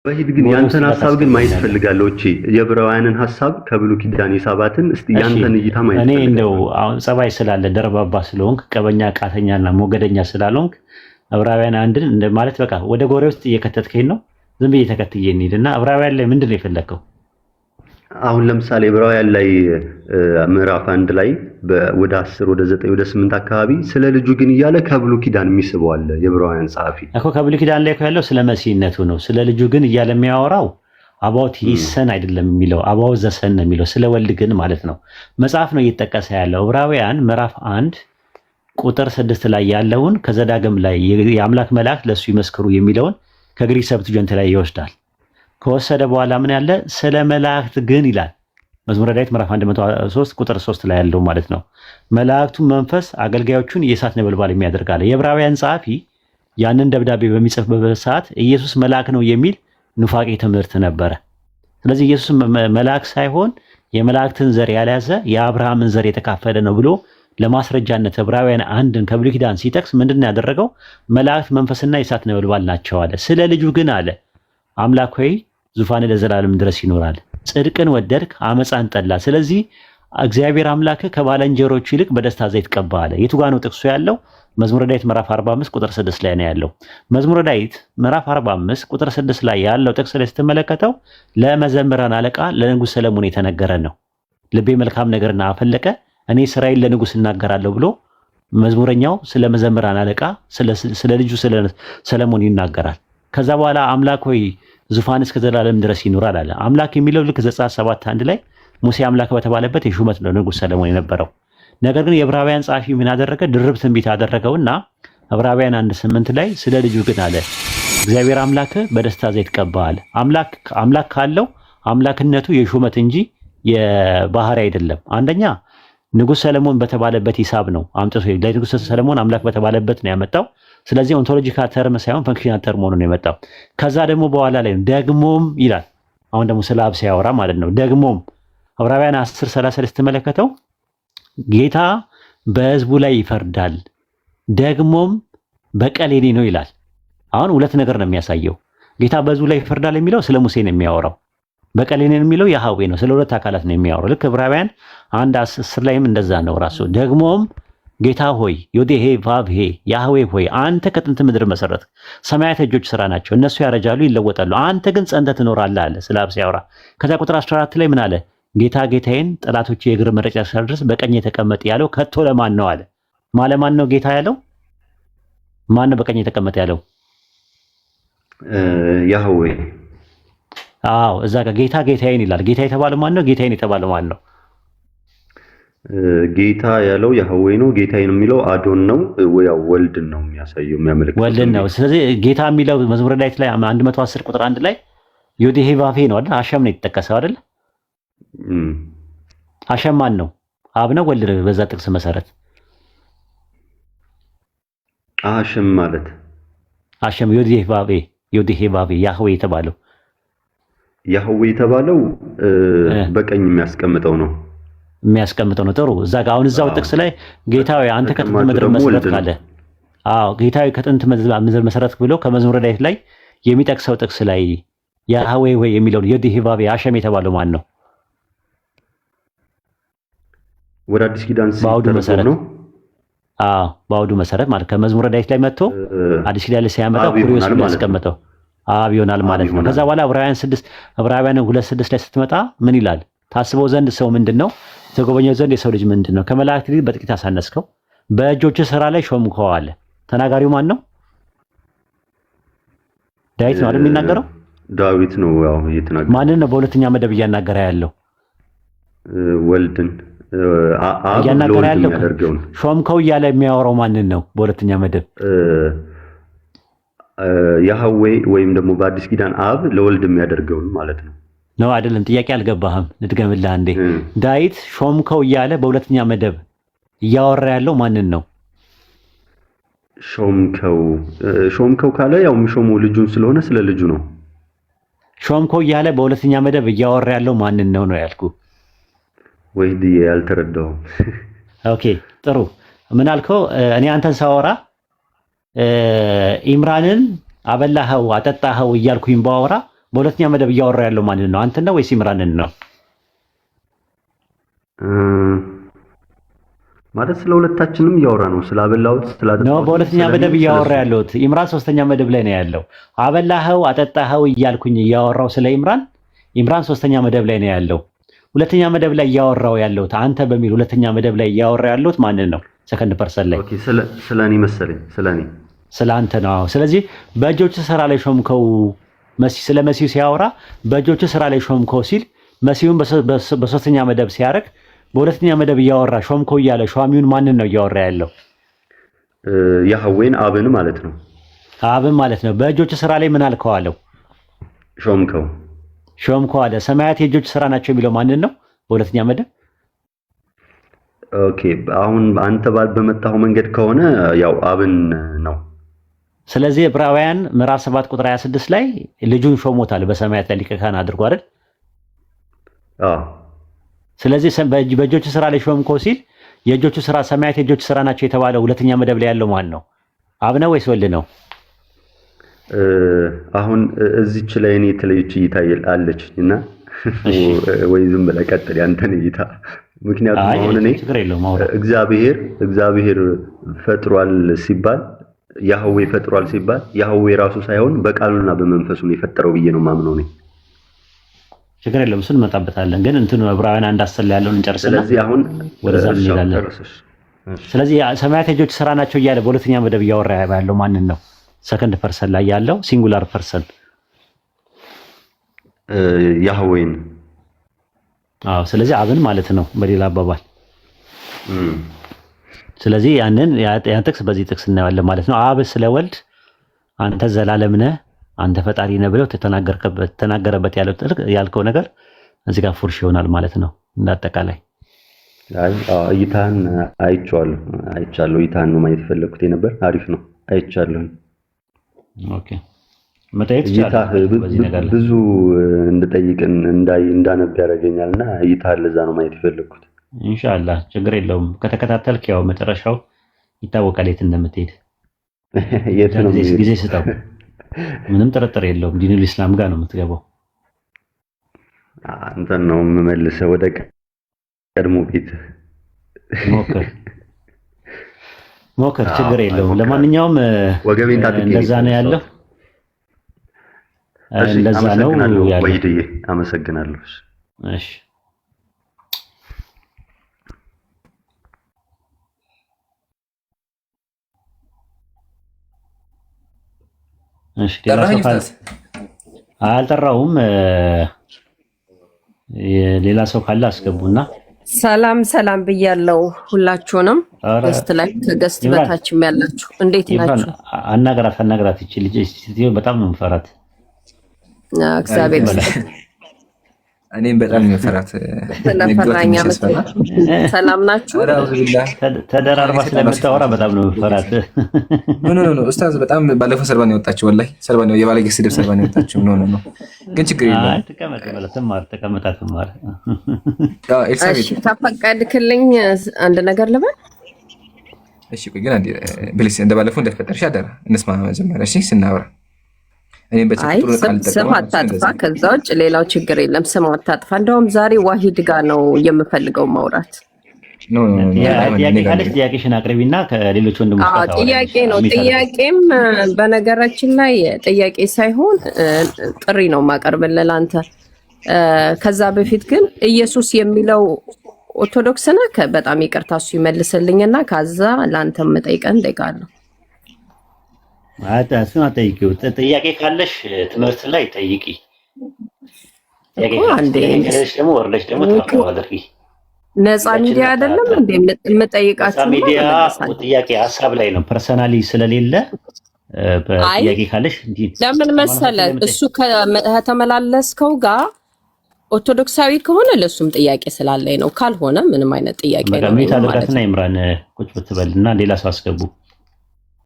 ወሂድ ግን ያንተን ሐሳብ ግን ማየት ፈልጋለሁ። እቺ የዕብራውያንን ሐሳብ ከብሉይ ኪዳን የሳባትን እስቲ ያንተን እይታ ማየት ፈልጋለሁ። እኔ እንደው አሁን ጸባይ ስላለ ደርባባ ስለሆንክ ቀበኛ ቃተኛና ሞገደኛ ስላልሆንክ ዕብራውያን አንድን እንደ ማለት በቃ ወደ ጎሬ ውስጥ እየከተትከኝ ነው። ዝም ብዬ ተከትዬ እንሂድና ዕብራውያን ላይ ምንድን ነው የፈለከው? አሁን ለምሳሌ ዕብራውያን ላይ ምዕራፍ 1 ላይ ወደ 10 ወደ 9 ወደ 8 አካባቢ ስለ ልጁ ግን እያለ ከብሉይ ኪዳን የሚስበው አለ የዕብራውያን ጸሐፊ እኮ ከብሉይ ኪዳን ላይ ያለው ስለ መሲህነቱ ነው። ስለ ልጁ ግን እያለ የሚያወራው አባውት ሂሰን አይደለም የሚለው አባውት ዘሰን ነው የሚለው ስለ ወልድ ግን ማለት ነው። መጽሐፍ ነው እየተጠቀሰ ያለው ዕብራውያን ምዕራፍ 1 ቁጥር 6 ላይ ያለውን ከዘዳግም ላይ የአምላክ መላእክት ለሱ ይመስክሩ የሚለውን ከግሪክ ሰብትጀንት ላይ ይወስዳል። ከወሰደ በኋላ ምን ያለ ስለ መላእክት ግን ይላል መዝሙረ ዳዊት ምዕራፍ 103 ቁጥር 3 ላይ ያለው ማለት ነው። መላእክቱ መንፈስ አገልጋዮቹን የእሳት ነበልባል የሚያደርጋለ። የዕብራውያን ጸሐፊ ያንን ደብዳቤ በሚጽፍበት ሰዓት ኢየሱስ መልአክ ነው የሚል ኑፋቄ ትምህርት ነበረ። ስለዚህ ኢየሱስ መልአክ ሳይሆን የመላእክትን ዘር ያልያዘ የአብርሃምን ዘር የተካፈለ ነው ብሎ ለማስረጃነት ዕብራውያን አንድን ከብሉይ ኪዳን ሲጠቅስ ምንድን ነው ያደረገው? መላእክት መንፈስና የእሳት ነበልባል ናቸው አለ። ስለ ልጁ ግን አለ አምላክ ሆይ ዙፋን ለዘላለም ድረስ ይኖራል። ጽድቅን ወደድክ፣ አመፃን ጠላ። ስለዚህ እግዚአብሔር አምላክ ከባልንጀሮቹ ይልቅ በደስታ ዘይት ቀባ አለ። የቱ ጋር ነው ጥቅሱ ያለው? መዝሙረ ዳዊት ምዕራፍ 45 ቁጥር 6 ላይ ነው ያለው። መዝሙረ ዳዊት ምዕራፍ 45 ቁጥር 6 ላይ ያለው ጥቅስ ላይ ስትመለከተው ለመዘምራን አለቃ ለንጉሥ ሰለሞን የተነገረ ነው። ልቤ መልካም ነገርን አፈለቀ፣ እኔ ስራዬን ለንጉሥ እናገራለሁ ብሎ መዝሙረኛው ስለ መዘምራን አለቃ ስለ ልጁ ስለ ሰለሞን ይናገራል። ከዛ በኋላ አምላክ ሆይ ዙፋን እስከ ዘላለም ድረስ ይኖራል አለ። አምላክ የሚለው ልክ ዘጸአት 7:1 ላይ ሙሴ አምላክ በተባለበት የሹመት ነው ንጉሥ ሰለሞን የነበረው። ነገር ግን የዕብራውያን ጸሐፊ ምን አደረገ? ድርብ ትንቢት አደረገውና ዕብራውያን 1:8 ላይ ስለ ልጁ ግን አለ እግዚአብሔር አምላክ በደስታ ዘይት ቀባ አለ። አምላክ ካለው አምላክነቱ የሹመት እንጂ የባህሪ አይደለም። አንደኛ ንጉሥ ሰለሞን በተባለበት ሂሳብ ነው አምጥቶ ለንጉሥ ሰለሞን አምላክ በተባለበት ነው ያመጣው። ስለዚህ ኦንቶሎጂካል ተርም ሳይሆን ፈንክሽናል ተርም ሆኖ ነው የመጣው። ከዛ ደግሞ በኋላ ላይ ደግሞም ይላል። አሁን ደግሞ ስለ አብ ሲያወራ ማለት ነው። ደግሞም ዕብራውያን 10:30 ላይ ስትመለከተው ጌታ በሕዝቡ ላይ ይፈርዳል፣ ደግሞም በቀል የኔ ነው ይላል። አሁን ሁለት ነገር ነው የሚያሳየው። ጌታ በሕዝቡ ላይ ይፈርዳል የሚለው ስለ ሙሴ ነው የሚያወራው። በቀል የኔ የሚለው ያህዌ ነው። ስለ ሁለት አካላት ነው የሚያወራው። ልክ ዕብራውያን 1:10 ላይም እንደዛ ነው ራሱ። ደግሞም ጌታ ሆይ ዮዴሄ ቫብሄ ያህዌ ሆይ አንተ ከጥንት ምድር መሰረት ሰማያት እጆች ስራ ናቸው፣ እነሱ ያረጃሉ ይለወጣሉ፣ አንተ ግን ጸንተህ ትኖራለህ አለ ስለ አብ ሲያወራ። ከዛ ቁጥር 14 ላይ ምን አለ? ጌታ ጌታዬን ጠላቶቼ የእግር መረጫ ሳደርስ በቀኝ የተቀመጥ ያለው ከቶ ለማን ነው አለ። ማለማን ነው ጌታ ያለው? ማን ነው በቀኝ የተቀመጠ ያለው? ያህዌ። አዎ እዛ ጋር ጌታ ጌታዬን ይላል። ጌታ የተባለው ማን ነው? ጌታዬን የተባለው ማን ነው? ጌታ ያለው ያህዌ ነው። ጌታዬን የሚለው አዶን ነው። ያው ወልድን ነው የሚያሳየው የሚያመለክተው ወልድን ነው። ስለዚህ ጌታ የሚለው መዝሙረ ዳዊት ላይ 110 ቁጥር 1 ላይ ዮዴሄ ቫቬ ነው አይደል? አሸም ነው የተጠቀሰው አይደል? አሸም ማን ነው? አብ ነው ወልድ ነው? በዛ ጥቅስ መሰረት አሸም ማለት አሸም ዮዴሄ ቫቬ ያህዌ የተባለው በቀኝ የሚያስቀምጠው ነው ነው። ጥሩ እዛ ጋር አሁን እዛው ጥቅስ ላይ ጌታዊ አንተ ከጥንት ምድር መሰረት ካለ ጌታዊ ከጥንት ምድር መሰረት ብሎ ከመዝሙረ ዳዊት ላይ የሚጠቅሰው ጥቅስ ላይ ያህዌ ወይ የሚለውን ዮዴሄ ቫቬ አሸም የተባለው ማን ነው? ወደ አዲስ ኪዳን ሲተረጎም ነው። በአውዱ መሰረት ማለት ከመዝሙረ ዳዊት ላይ መጥቶ አዲስ ኪዳን ላይ ሲያመጣው ኩሪዮስ ብሎ ያስቀመጠው አብ ይሆናል ማለት ነው። ከዛ በኋላ ዕብራውያን 2:6 ላይ ስትመጣ ምን ይላል? ታስበው ዘንድ ሰው ምንድነው? ተጎበኘው ዘንድ የሰው ልጅ ምንድነው? ከመላእክት ይልቅ በጥቂት አሳነስከው፣ በእጆች ስራ ላይ ሾምከው አለ። ተናጋሪው ማን ነው? ዳዊት ነው አይደል የሚናገረው? ዳዊት ነው ያው እየተናገረ። ማንን ነው በሁለተኛ መደብ እያናገረ ያለው? ወልድን እያናገረ ያለው። ሾምከው እያለ የሚያወራው ማንን ነው በሁለተኛ መደብ? ያህዌ ወይም ደግሞ በአዲስ ኪዳን አብ ለወልድ የሚያደርገውን ማለት ነው። ነው አይደለም? ጥያቄ አልገባህም። ልድገምልህ አንዴ። ዳዊት ሾምከው እያለ በሁለተኛ መደብ እያወራ ያለው ማንን ነው? ሾምከው ካለ ያው የሚሾመው ልጁን ስለሆነ ስለ ልጁ ነው። ሾምከው እያለ በሁለተኛ መደብ እያወራ ያለው ማንን ነው ነው ያልኩ? ወይድ ያልተረዳው። ኦኬ ጥሩ። ምን አልከው? እኔ አንተን ሳወራ ኢምራንን አበላኸው አጠጣኸው እያልኩኝ ባወራ በሁለተኛ መደብ እያወራ ያለው ማንን ነው? አንተን ነው ወይስ ኢምራንን ነው? ማለት ስለ ሁለታችንም እያወራ ነው። ስላበላሁት ነው በሁለተኛ መደብ እያወራ ያለሁት። ኢምራን ሶስተኛ መደብ ላይ ነው ያለው። አበላኸው አጠጣኸው እያልኩኝ እያወራው ስለ ኢምራን ሶስተኛ መደብ ላይ ነው ያለው። ሁለተኛ መደብ ላይ እያወራው ያለሁት አንተ በሚል ሁለተኛ መደብ ላይ እያወራ ያለሁት ማንን ነው? ሰከንድ ፐርሰን ላይ። ኦኬ ስለኔ መሰለኝ ስለ አንተ ነው። ስለዚህ በእጆች ስራ ላይ ሾምከው ስለ መሲሁ ሲያወራ በእጆች ስራ ላይ ሾምከው ሲል መሲሁን በሶስተኛ መደብ ሲያደርግ በሁለተኛ መደብ እያወራ ሾምከው እያለ ሿሚውን ማንን ነው እያወራ ያለው? ያህዌን አብን ማለት ነው። አብን ማለት ነው። በእጆች ስራ ላይ ምን አልከው አለው? ሾምከው አለ። ሰማያት የእጆች ስራ ናቸው የሚለው ማንን ነው በሁለተኛ መደብ? ኦኬ አሁን አንተ በመጣው መንገድ ከሆነ ያው አብን ነው። ስለዚህ ዕብራውያን ምዕራፍ 7 ቁጥር 26 ላይ ልጁን ሾሞታል በሰማያት ላይ ሊቀ ካህን አድርጎ አይደል? አዎ። ስለዚህ በእጆቹ ስራ ላይ ሾምከው ሲል የእጆቹ ስራ ሰማያት የእጆቹ ስራ ናቸው የተባለው ሁለተኛ መደብ ላይ ያለው ማን ነው? አብ ነው ወይስ ወልድ ነው? አሁን እዚች ላይ እኔ የተለየች እይታ አለች እና ወይ ዝም ብለህ ቀጥል ያንተን እይታ። ምክንያቱም አሁን እኔ እግዚአብሔር ፈጥሯል ሲባል ያህዌ ፈጥሯል ሲባል ያህዌ ራሱ ሳይሆን በቃሉና በመንፈሱ ነው የፈጠረው ብዬ ነው ማምነው ነኝ። ችግር የለውም እሱን እንመጣበታለን። ግን እንትኑ ዕብራውያን 1:10 ያለውን እንጨርስና ስለዚህ አሁን ወደዛ እንሄዳለን። ስለዚህ ሰማያት የእጆች ስራ ናቸው እያለ በሁለተኛ መደብ እያወራ ያለው ማንን ነው? ሰከንድ ፐርሰን ላይ ያለው ሲንጉላር ፐርሰን ያህዌን። አዎ ስለዚህ አብን ማለት ነው በሌላ አባባል። ስለዚህ ያን ጥቅስ በዚህ ጥቅስ እናያለን ማለት ነው። አብ ስለ ወልድ አንተ ዘላለም ነህ አንተ ፈጣሪ ነህ ብለው ተናገረበት ያልከው ነገር እዚህ ጋር ፉርሽ ይሆናል ማለት ነው። እንዳጠቃላይ እይታን አይቻለሁ። እይታን ነው ማየት ፈለኩት ነበር። አሪፍ ነው አይቻለሁ። ኦኬ መጠየቅ ይችላል። ብዙ እንድጠይቅን እንዳነብ ያደርገኛልና እይታን ለዛ ነው ማየት ፈለኩት። ኢንሻአላህ ችግር የለውም። ከተከታተልክ ያው መጨረሻው ይታወቃል የት እንደምትሄድ። የት ነው ጊዜ ስጠው። ምንም ጥርጥር የለውም ዲኑል ኢስላም ጋር ነው የምትገባው። አንተን ነው የምመልሰው ወደ ቀድሞ ቤት። ሞክር ችግር የለውም። ለማንኛውም ወገቤን ታጥቄ እንደዛ ነው ያለው። እንደዛ ነው ያለው። ወይድዬ አመሰግናለሁ። እሺ አልጠራውም። ሌላ ሰው ካለ አስገቡና ሰላም ብያለሁ ሁላችሁንም። ገስት ላይ ከገስት በታችም ያላችሁ እንዴት ናችሁ? አናገራት እቺ ልጅ በጣም ነው የምፈራት። እግዚአብሔር ይመስገን። እኔም በጣም የምፈራት ስለፈራኛ ሰላም ናችሁ? ተደራርባ ስለምታወራ በጣም ነው የምፈራት። ኖ ኡስታዝ በጣም ባለፈው ሰርባን ያወጣችሁ ወላሂ ሰርባን የባለጌ ስድብ ሰርባን ያወጣችሁ። ኖ ግን ችግር የለም። ተቀመጥ ትማር። እሺ ተፈቀድክልኝ አንድ ነገር ልበል? እሺ ቆይ ግን አንዴ ፕሊስ እንደባለፈው እንዳትፈጠርሽ አደራ እንስማ መጀመሪያ። እሺ ስናወራ ስም አታጥፋ። ከዛ ውጭ ሌላው ችግር የለም። ስም አታጥፋ። እንደውም ዛሬ ዋሂድ ጋር ነው የምፈልገው ማውራት። ጥያቄሽን አቅርቢና ከሌሎች ወንድሞች ጋር ጥያቄ ነው። ጥያቄም በነገራችን ላይ ጥያቄ ሳይሆን ጥሪ ነው ማቀርብልህ አንተ። ከዛ በፊት ግን ኢየሱስ የሚለው ኦርቶዶክስ ነህ? በጣም ይቅርታ እሱ ይመልስልኝና ከዛ ለአንተም ጠይቀን እጠይቃለሁ። እሱን አትጠይቂው። ጥያቄ ካለሽ ትምህርት ላይ ጠይቂ። ደግሞ ወርደሽ ደግሞ ተናገሪ። ነፃ ሚዲያ አይደለም እንዴ የምጠይቃችሁ? ሚዲያ ጥያቄ ሀሳብ ላይ ነው፣ ፐርሰናሊ ስለሌለ ጥያቄ ካለሽ ለምን መሰለህ እሱ ከተመላለስከው ጋር ኦርቶዶክሳዊ ከሆነ ለሱም ጥያቄ ስላለኝ ነው። ካልሆነ ምንም አይነት ጥያቄ ነው። በቃ አድርጋትና ኢምራን ቁጭ ብትበልና ሌላ ሰው አስገቡ።